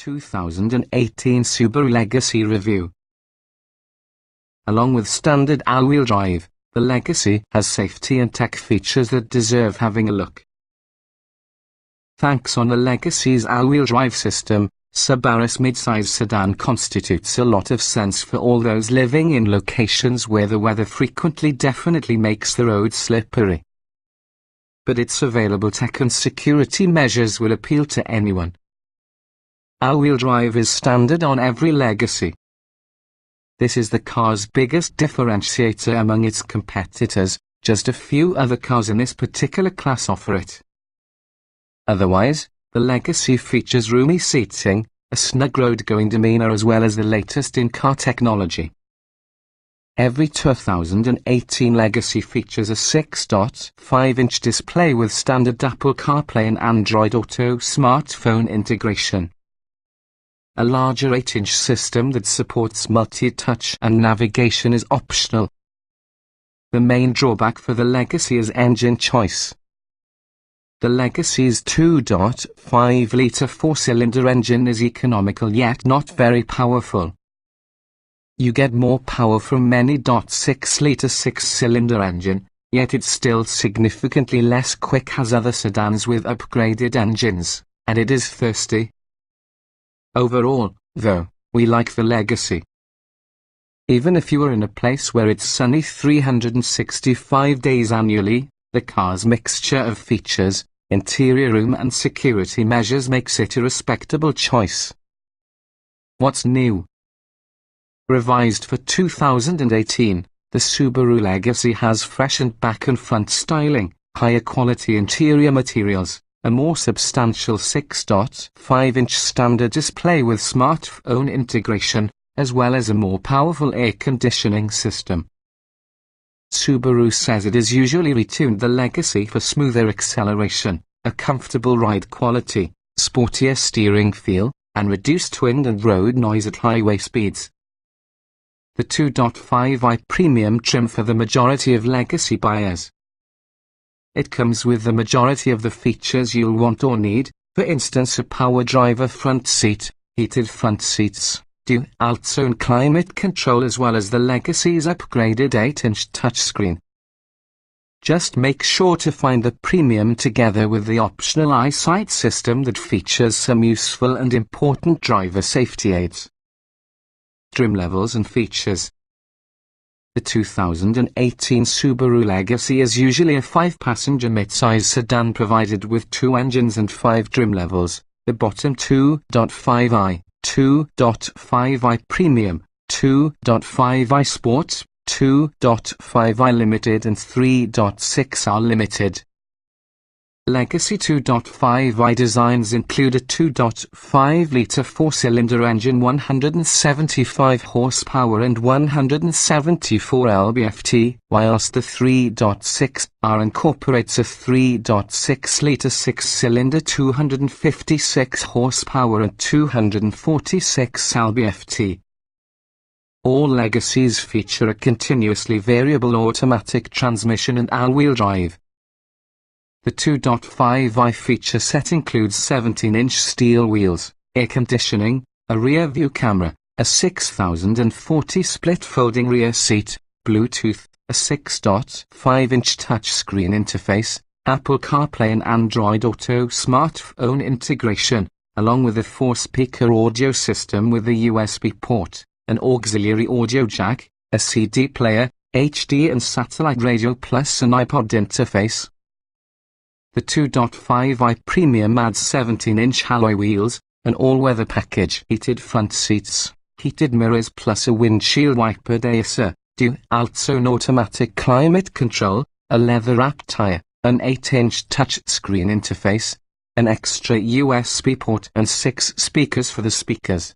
2018 Subaru Legacy review. Along with standard all-wheel drive, the Legacy has safety and tech features that deserve having a look. Thanks on the Legacy's all-wheel drive system, Subaru's mid-size sedan constitutes a lot of sense for all those living in locations where the weather definitely makes the road slippery. But its available tech and security measures will appeal to anyone. All-wheel drive is standard on every Legacy. This is the car's biggest differentiator among its competitors. Just a few other cars in this particular class offer it. Otherwise, the Legacy features roomy seating, a snug road-going demeanor as well as the latest in-car technology. Every 2018 Legacy features a 6.5-inch display with standard Apple CarPlay and Android Auto smartphone integration. A larger 8-inch system that supports multi-touch and navigation is optional. The main drawback for the Legacy is engine choice. The Legacy's 2.5-litre four-cylinder engine is economical yet not very powerful. You get more power from many .6-litre six-cylinder engine, yet it's still significantly less quick as other sedans with upgraded engines, and it is thirsty. Overall, though, we like the Legacy. Even if you are in a place where it's sunny 365 days annually, the car's mixture of features, interior room and security measures makes it a respectable choice. What's new? Revised for 2018, the Subaru Legacy has freshened back and front styling, higher quality interior materials, a more substantial 6.5-inch standard display with smartphone integration, as well as a more powerful air conditioning system. Subaru says it has usually retuned the Legacy for smoother acceleration, a comfortable ride quality, sportier steering feel, and reduced wind and road noise at highway speeds. The 2.5i premium trim for the majority of Legacy buyers. It comes with the majority of the features you'll want or need, for instance a power driver front seat, heated front seats, dual zone climate control as well as the Legacy's upgraded 8-inch touchscreen. Just make sure to find the premium together with the optional eyesight system that features some useful and important driver safety aids. Trim levels and features. The 2018 Subaru Legacy is usually a 5-passenger mid-size sedan provided with 2 engines and 5 trim levels, the bottom 2.5i, 2.5i Premium, 2.5i Sport, 2.5i Limited and 3.6i Limited. Legacy 2.5i designs include a 2.5-litre four-cylinder engine, 175 horsepower and 174 lb-ft, whilst the 3.6i incorporates a 3.6-litre six-cylinder 256 horsepower and 246 lb-ft. All Legacies feature a continuously variable automatic transmission and all-wheel drive. The 2.5i feature set includes 17-inch steel wheels, air conditioning, a rear-view camera, a 6040 split folding rear seat, Bluetooth, a 6.5-inch touchscreen interface, Apple CarPlay and Android Auto smartphone integration, along with a 4-speaker audio system with a USB port, an auxiliary audio jack, a CD player, HD and satellite radio plus an iPod interface. The 2.5i Premium adds 17-inch alloy wheels, an all-weather package, heated front seats, heated mirrors plus a windshield wiper deicer, dual-zone automatic climate control, a leather-wrapped tire, an 8-inch touchscreen interface, an extra USB port and 6 speakers for the speakers.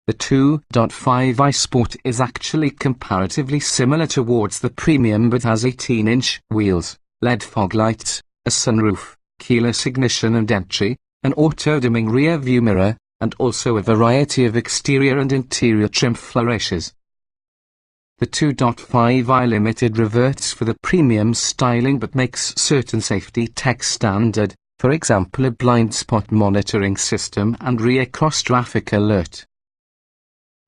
The 2.5i Sport is actually comparatively similar towards the Premium but has 18-inch wheels, LED fog lights, a sunroof, keyless ignition and entry, an auto-dimming rear-view mirror, and also a variety of exterior and interior trim flourishes. The 2.5i Limited reverts for the premium styling but makes certain safety tech standard, for example a blind spot monitoring system and rear cross-traffic alert.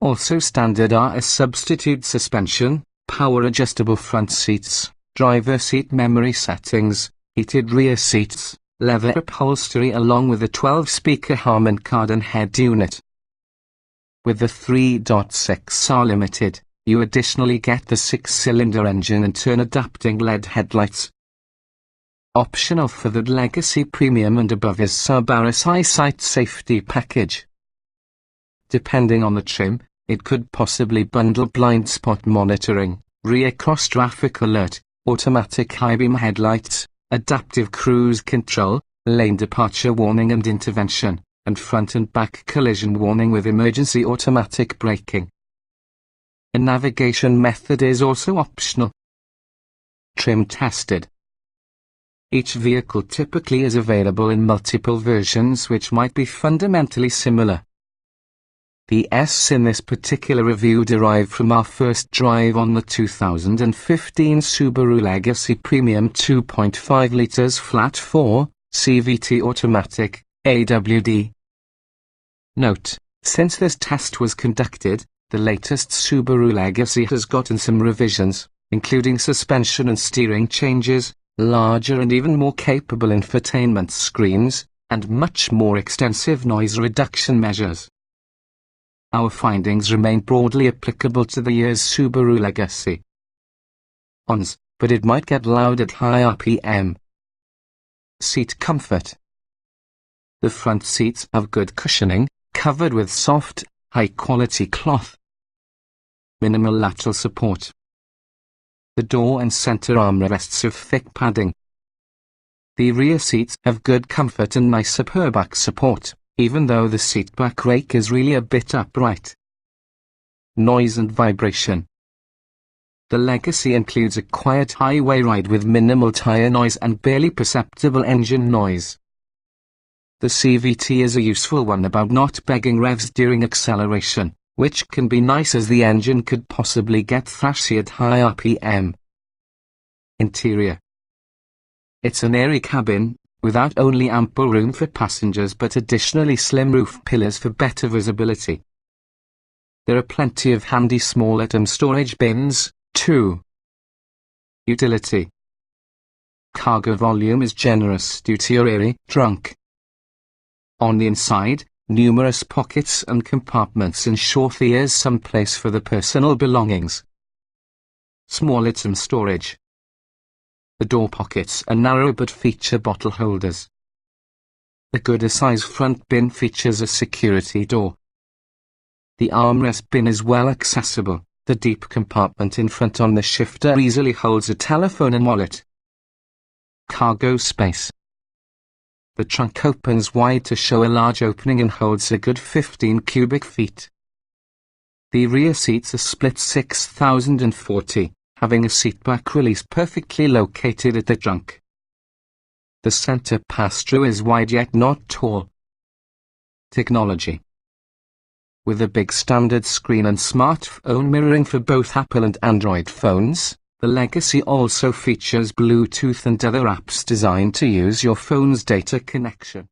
Also standard are a substitute suspension, power-adjustable front seats, driver seat memory settings, heated rear seats, leather upholstery along with a 12-speaker Harman Kardon head unit. With the 3.6R Limited, you additionally get the 6-cylinder engine and turn-adapting LED headlights. Optional for the Legacy Premium and above is Subaru's EyeSight safety package. Depending on the trim, it could possibly bundle blind spot monitoring, rear cross-traffic alert, automatic high beam headlights, adaptive cruise control, lane departure warning and intervention, and front and back collision warning with emergency automatic braking. A navigation method is also optional. Trim tested. Each vehicle typically is available in multiple versions which might be fundamentally similar. The S in this particular review derived from our first drive on the 2015 Subaru Legacy Premium 2.5 litres flat 4, CVT automatic, AWD. Note, since this test was conducted, the latest Subaru Legacy has gotten some revisions, including suspension and steering changes, larger and even more capable infotainment screens, and much more extensive noise reduction measures. Our findings remain broadly applicable to the year's Subaru Legacy. Ons, but it might get loud at high RPM. Seat comfort. The front seats have good cushioning, covered with soft, high-quality cloth. Minimal lateral support. The door and center armrests have thick padding. The rear seats have good comfort and nice upper back support, even though the seat back rake is really a bit upright. Noise and vibration. The Legacy includes a quiet highway ride with minimal tire noise and barely perceptible engine noise. The CVT is a useful one about not begging revs during acceleration, which can be nice as the engine could possibly get thrashy at high RPM. Interior. It's an airy cabin, without only ample room for passengers but additionally slim roof pillars for better visibility. There are plenty of handy small item storage bins, too. Utility. Cargo volume is generous due to your airy trunk. On the inside, numerous pockets and compartments ensure there's some place for the personal belongings. Small item storage. The door pockets are narrow but feature bottle holders. The gooder size front bin features a security door. The armrest bin is well accessible. The deep compartment in front on the shifter easily holds a telephone and wallet. Cargo space. The trunk opens wide to show a large opening and holds a good 15 cubic feet. The rear seats are split 6,040, having a seatback release perfectly located at the trunk. The center pass-through is wide yet not tall. Technology. With a big standard screen and smartphone mirroring for both Apple and Android phones, the Legacy also features Bluetooth and other apps designed to use your phone's data connection.